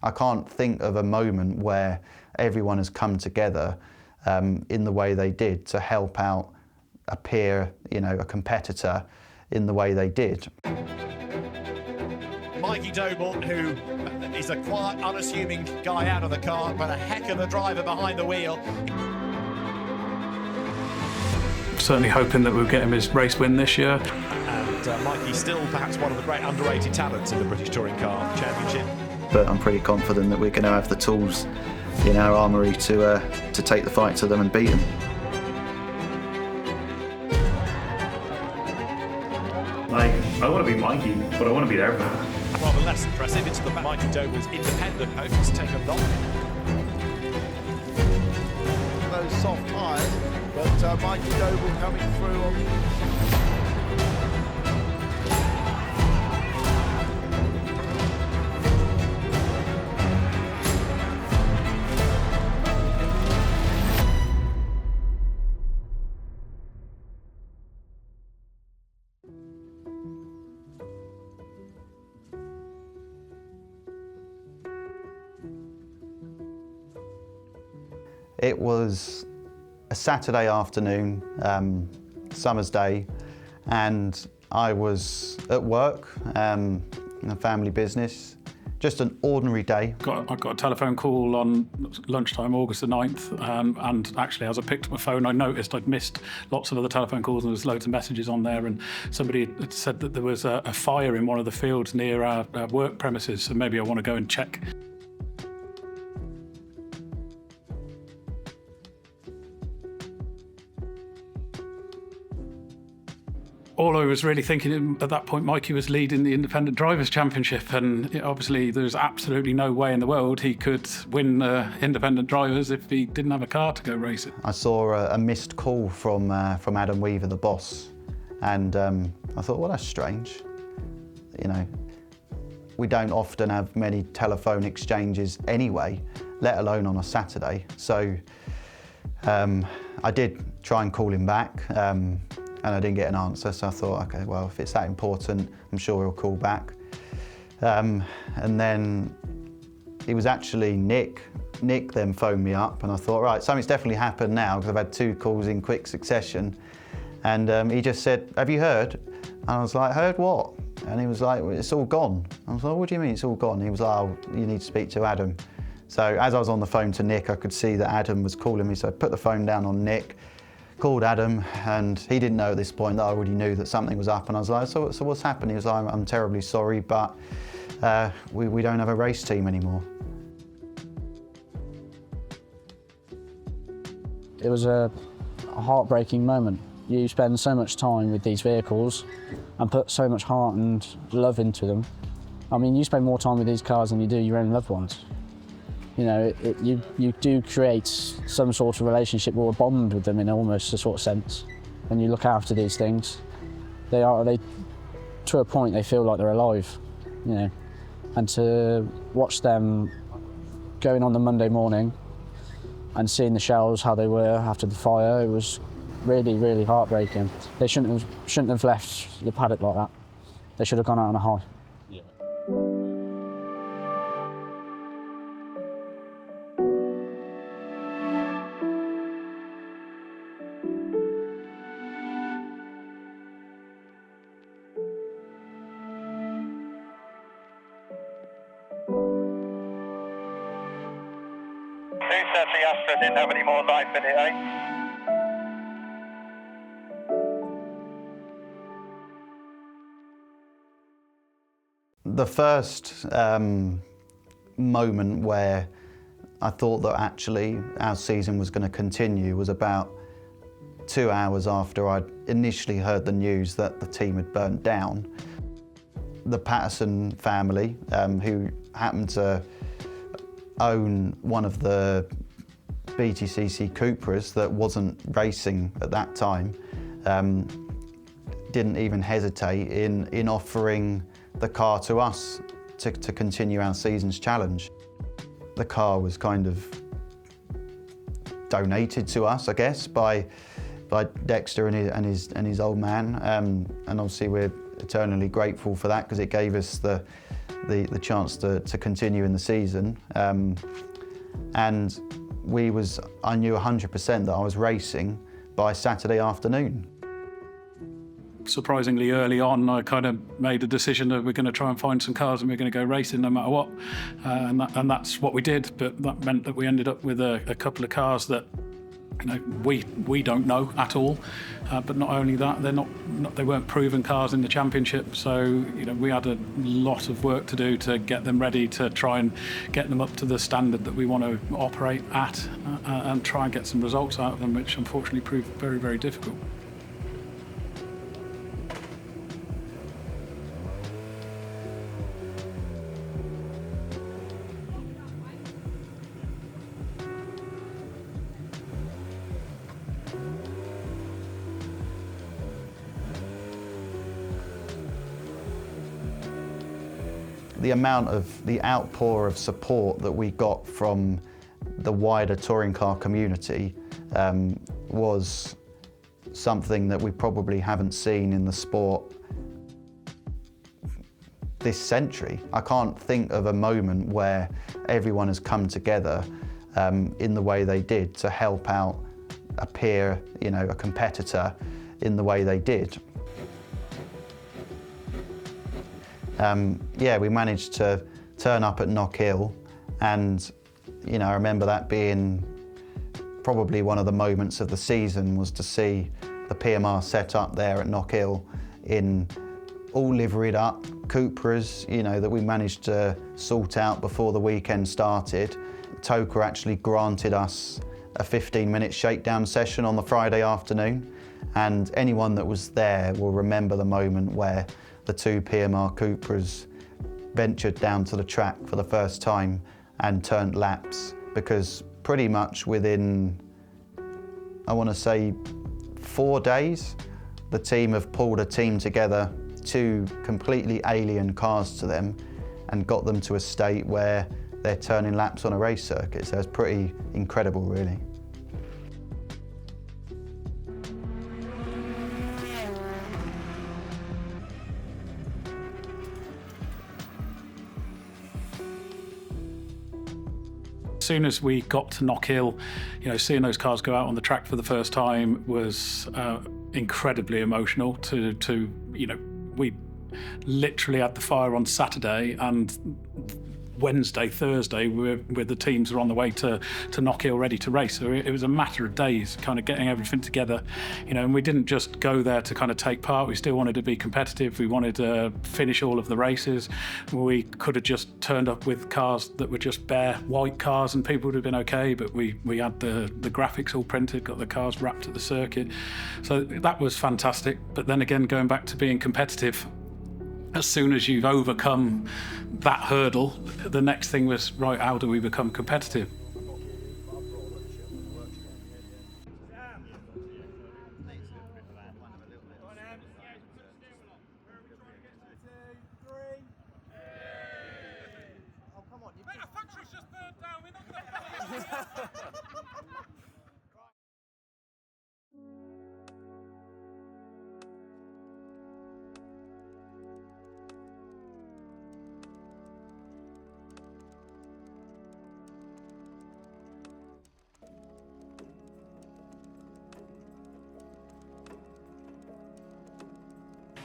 I can't think of a moment where everyone has come together in the way they did to help out a peer, a competitor in the way they did. Mikey Doble, who is a quiet, unassuming guy out of the car, but a heck of a driver behind the wheel. Certainly hoping that we'll get him his race win this year. And Mikey's still perhaps one of the great underrated talents in the British Touring Car Championship. But I'm pretty confident that we're going to have the tools in our armoury to take the fight to them and beat them. I want to be Mikey, but I want to be there for him. Rather less impressive, it's the Mikey Doble's independent hopes take a knock. Those soft tyres, but Mikey Doble coming through on... It was a Saturday afternoon, summer's day, and I was at work in a family business. Just an ordinary day. I got a telephone call on lunchtime, August the 9th, and actually as I picked up my phone, I noticed I'd missed lots of other telephone calls and there was loads of messages on there, and somebody had said that there was a fire in one of the fields near our work premises, so maybe I want to go and check. All I was really thinking at that point, Mikey was leading the Independent Drivers' Championship, and obviously there's absolutely no way in the world he could win Independent Drivers if he didn't have a car to go race it. I saw a missed call from Adam Weaver, the boss, and I thought, well, that's strange. We don't often have many telephone exchanges anyway, let alone on a Saturday. So I did try and call him back. And I didn't get an answer, so I thought, okay, well, if it's that important, I'm sure he'll call back. And then it was actually Nick. Nick then phoned me up, and I thought, right, something's definitely happened now, because I've had 2 calls in quick succession. And he just said, have you heard? And I was like, heard what? And he was like, well, it's all gone. I was like, what do you mean it's all gone? He was like, oh, you need to speak to Adam. So as I was on the phone to Nick, I could see that Adam was calling me, so I put the phone down on Nick, called Adam, and he didn't know at this point that I already knew that something was up, and I was like, so what's happened? He was like, I'm terribly sorry, but we don't have a race team anymore. It was a heartbreaking moment. You spend so much time with these vehicles and put so much heart and love into them. I mean, you spend more time with these cars than you do your own loved ones. You do create some sort of relationship or a bond with them in almost a sort of sense. When you look after these things, they to a point, they feel like they're alive, And to watch them going on the Monday morning and seeing the shells, how they were after the fire, it was really, really heartbreaking. They shouldn't have left the paddock like that. They should have gone out on a high. Yeah. 230 Astra didn't have any more life in it, eh? The first moment where I thought that actually our season was going to continue was about 2 hours after I'd initially heard the news that the team had burnt down. The Patterson family, who happened to own one of the Btcc Cupras that wasn't racing at that time, didn't even hesitate in offering the car to us to continue our season's challenge. The car was kind of donated to us, I guess, by Dexter and his old man, and obviously we're eternally grateful for that because it gave us the the chance to continue in the season. And I knew 100% that I was racing by Saturday afternoon. Surprisingly early on, I kind of made a decision that we're going to try and find some cars and we're going to go racing no matter what. And that's what we did, but that meant that we ended up with a couple of cars that we don't know at all. But not only that, they weren't proven cars in the championship, so we had a lot of work to do to get them ready to try and get them up to the standard that we want to operate at and try and get some results out of them, which unfortunately proved very, very difficult. The outpour of support that we got from the wider touring car community was something that we probably haven't seen in the sport this century. I can't think of a moment where everyone has come together in the way they did to help out a peer, a competitor in the way they did. We managed to turn up at Knockhill, and I remember that being probably one of the moments of the season, was to see the PMR set up there at Knockhill in all liveried up Cupras, that we managed to sort out before the weekend started. TOCA actually granted us a 15-minute shakedown session on the Friday afternoon, and anyone that was there will remember the moment where the two PMR Cupras ventured down to the track for the first time and turned laps, because pretty much within, I want to say, 4 days, the team have pulled a team together, two completely alien cars to them, and got them to a state where they're turning laps on a race circuit. So it's pretty incredible, really. As soon as we got to Knockhill, seeing those cars go out on the track for the first time was incredibly emotional. We literally had the fire on Saturday, and Wednesday, Thursday, with the teams were on the way to Knockhill ready to race. So it was a matter of days kind of getting everything together, and we didn't just go there to kind of take part. We still wanted to be competitive. We wanted to finish all of the races. We could have just turned up with cars that were just bare white cars and people would have been okay, but we had the graphics all printed, got the cars wrapped at the circuit. So that was fantastic. But then again, going back to being competitive, as soon as you've overcome that hurdle, the next thing was, right, how do we become competitive?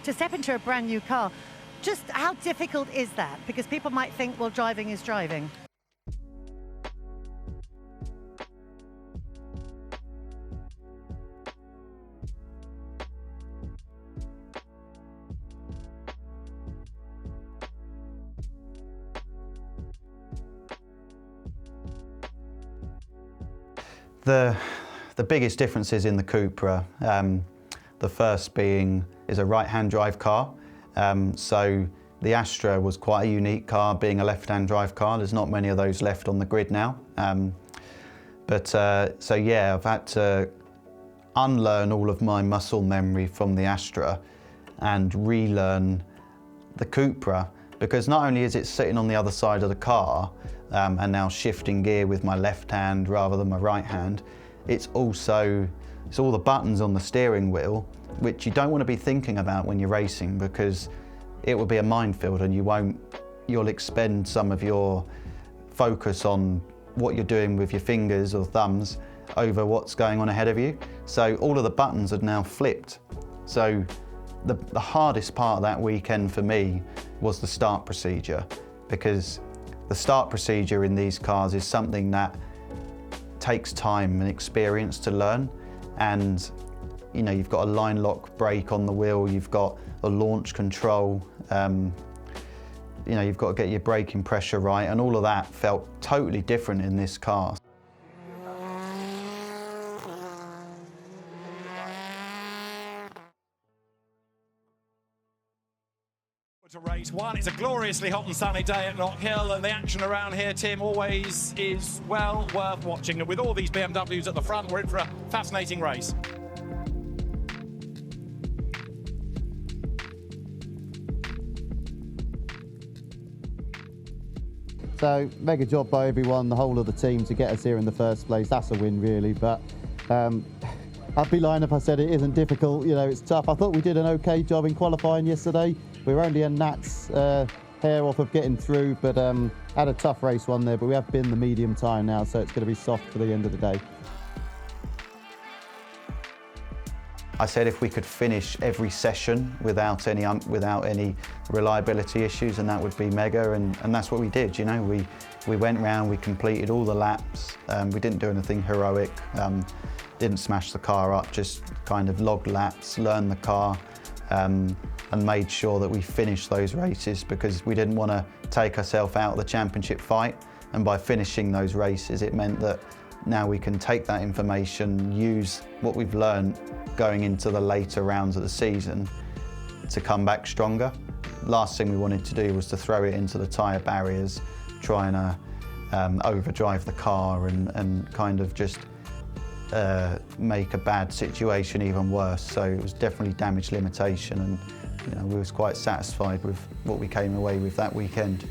To step into a brand new car, just how difficult is that? Because people might think, well, driving is driving. The biggest differences in the Cupra, the first being is a right-hand drive car. So the Astra was quite a unique car, being a left-hand drive car. There's not many of those left on the grid now. So yeah, I've had to unlearn all of my muscle memory from the Astra and relearn the Cupra, because not only is it sitting on the other side of the car and now shifting gear with my left hand rather than my right hand, it's all the buttons on the steering wheel, which you don't want to be thinking about when you're racing, because it will be a minefield and you won't you'll expend some of your focus on what you're doing with your fingers or thumbs over what's going on ahead of you. So all of the buttons are now flipped. So the hardest part of that weekend for me was the start procedure, because the start procedure in these cars is something that takes time and experience to learn. And you know, you've got a line lock brake on the wheel, you've got a launch control, you know, you've got to get your braking pressure right, and all of that felt totally different in this car. To race one, it's a gloriously hot and sunny day at Knockhill, and the action around here, Tim, always is well worth watching. And with all these BMWs at the front, we're in for a fascinating race. So, mega job by everyone, the whole of the team, to get us here in the first place. That's a win, really. But I'd be lying if I said it isn't difficult. You know, it's tough. I thought we did an okay job in qualifying yesterday. We were only a gnat's hair off of getting through, but had a tough race one there. But we have been the medium time now, so it's going to be soft for the end of the day. I said if we could finish every session without any reliability issues, and that would be mega, and that's what we did. You know, we went round, we completed all the laps. We didn't do anything heroic, didn't smash the car up, just kind of logged laps, learned the car, and made sure that we finished those races, because we didn't want to take ourselves out of the championship fight. And by finishing those races, it meant that now we can take that information, use what we've learned going into the later rounds of the season to come back stronger. Last thing we wanted to do was to throw it into the tyre barriers, trying to overdrive the car and kind of just make a bad situation even worse. So it was definitely damage limitation, and you know, we was quite satisfied with what we came away with that weekend.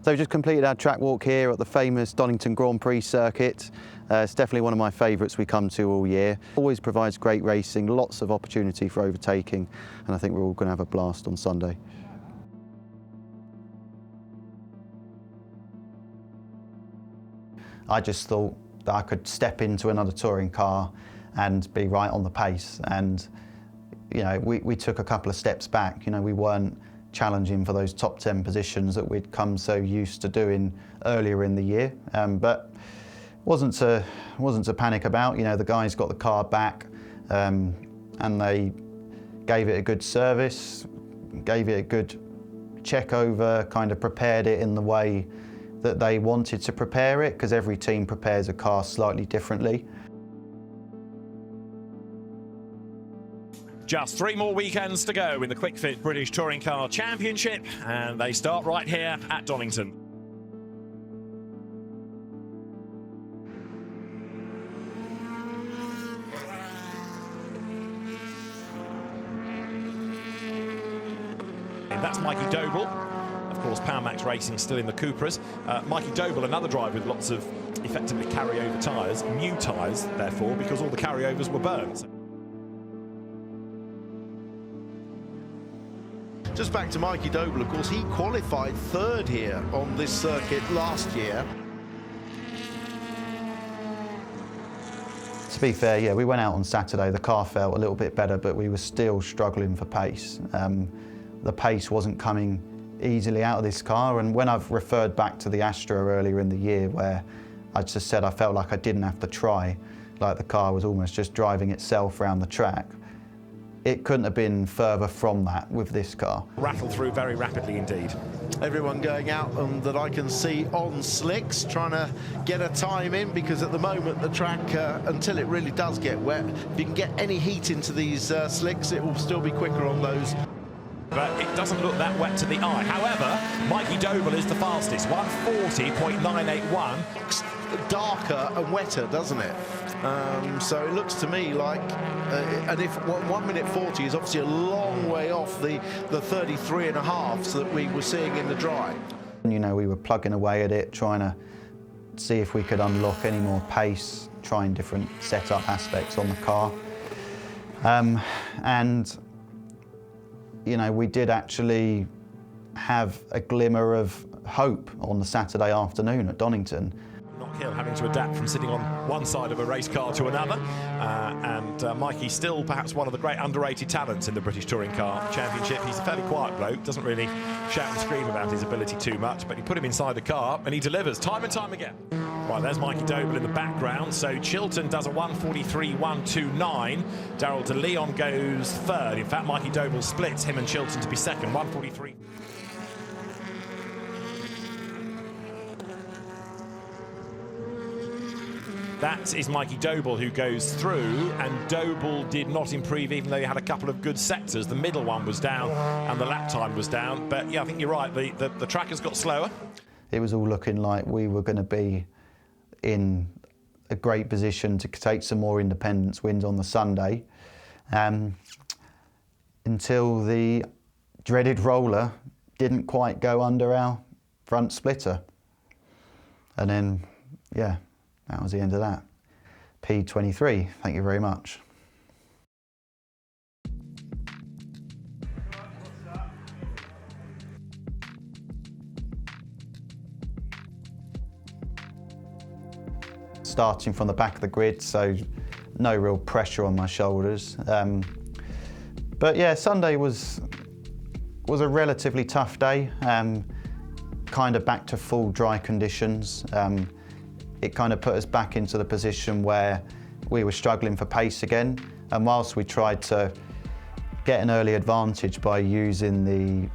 So we just completed our track walk here at the famous Donington Grand Prix circuit. It's definitely one of my favourites we come to all year. Always provides great racing, lots of opportunity for overtaking, and I think we're all going to have a blast on Sunday. I just thought that I could step into another touring car and be right on the pace, and you know, we took a couple of steps back. You know, we weren't challenging for those top 10 positions that we'd come so used to doing earlier in the year, but wasn't to panic about. You know, the guys got the car back, and they gave it a good service, gave it a good check over, kind of prepared it in the way that they wanted to prepare it, because every team prepares a car slightly differently. Just 3 more weekends to go in the Quick Fit British Touring Car Championship, and they start right here at Donington. And that's Mikey Doble. Of course, Power Max Racing still in the Cupras. Mikey Doble, another driver with lots of effectively carryover tyres, new tyres, therefore, because all the carryovers were burned. Just back to Mikey Doble, of course, he qualified 3rd here on this circuit last year. To be fair, yeah, we went out on Saturday, the car felt a little bit better, but we were still struggling for pace. The pace wasn't coming easily out of this car, and when I've referred back to the Astra earlier in the year, where I just said I felt like I didn't have to try, like the car was almost just driving itself around the track, it couldn't have been further from that with this car. Rattled through very rapidly indeed. Everyone going out that I can see on slicks, trying to get a time in, because at the moment the track, until it really does get wet, if you can get any heat into these slicks, it will still be quicker on those. but it doesn't look that wet to the eye. However, Mikey Doble is the fastest, 140.981. Darker and wetter, doesn't it? So it looks to me like, and if 1 minute 40 is obviously a long way off the 33.5 that we were seeing in the dry. You know, we were plugging away at it, trying to see if we could unlock any more pace, trying different setup aspects on the car. And, you know, we did actually have a glimmer of hope on the Saturday afternoon at Donington. Knockhill having to adapt from sitting on one side of a race car to another, and Mikey's still perhaps one of the great underrated talents in the British Touring Car Championship. He's a fairly quiet bloke, doesn't really shout and scream about his ability too much, but you put him inside the car and he delivers time and time again. Right, there's Mikey Doble in the background. So Chilton does a 1:43.129. Darrell de Leon goes third. In fact, Mikey Doble splits him and Chilton to be second, 1:43. That is Mikey Doble who goes through, and Doble did not improve even though he had a couple of good sectors. The middle one was down and the lap time was down. But yeah, I think you're right, the track has got slower. It was all looking like we were going to be in a great position to take some more independence wins on the Sunday, until the dreaded roller didn't quite go under our front splitter. And then, yeah, that was the end of that. P23, thank you very much. Starting from the back of the grid, so no real pressure on my shoulders. But yeah, Sunday was a relatively tough day, kind of back to full dry conditions. It kind of put us back into the position where we were struggling for pace again. And whilst we tried to get an early advantage by using the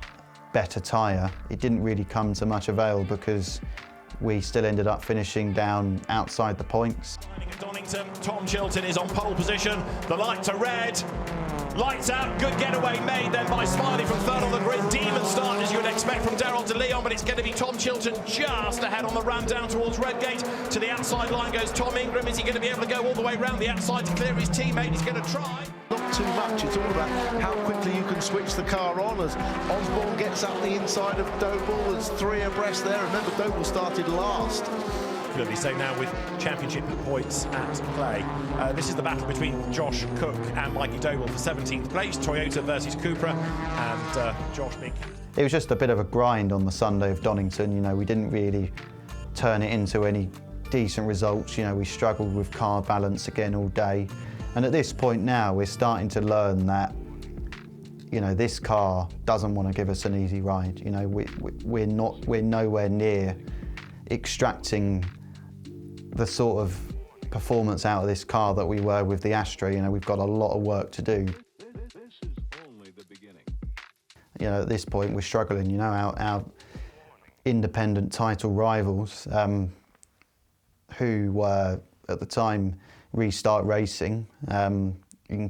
better tyre, it didn't really come to much avail because we still ended up finishing down outside the points. At Donington, Tom Chilton is on pole position. The lights are red. Lights out, good getaway made then by Smiley from third on the grid. Demon start as you would expect from Darrell de Leon, but it's going to be Tom Chilton just ahead on the run down towards Redgate. To the outside line goes Tom Ingram. Is he going to be able to go all the way round the outside to clear his teammate? He's going to try. Not too much, it's all about how quickly you can switch the car on as Osborne gets up the inside of Doble. There's three abreast there. Remember, Doble started last. Absolutely. So now with championship points at play, this is the battle between Josh Cook and Mikey Doble for 17th place. Toyota versus Cupra, and Josh Mink. It was just a bit of a grind on the Sunday of Donington. You know, we didn't really turn it into any decent results. You know, we struggled with car balance again all day. And at this point now, we're starting to learn that, you know, this car doesn't want to give us an easy ride. You know, we're nowhere near extracting the sort of performance out of this car that we were with the Astra. You know, we've got a lot of work to do. This is only the beginning. You know, at this point we're struggling. You know, our independent title rivals, who were at the time Restart Racing, and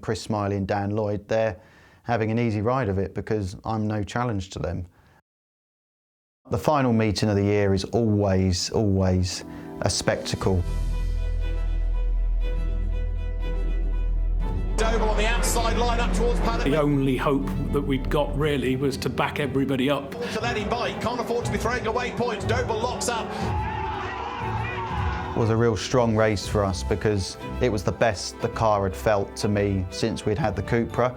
Chris Smiley and Dan Lloyd, they're having an easy ride of it because I'm no challenge to them. The final meeting of the year is always a spectacle. Doble on the outside line up towards paddock. The only hope that we'd got really was to back everybody up. To let him bite, can't afford to be throwing away points. Doble locks up. It was a real strong race for us because it was the best the car had felt to me since we'd had the Cupra.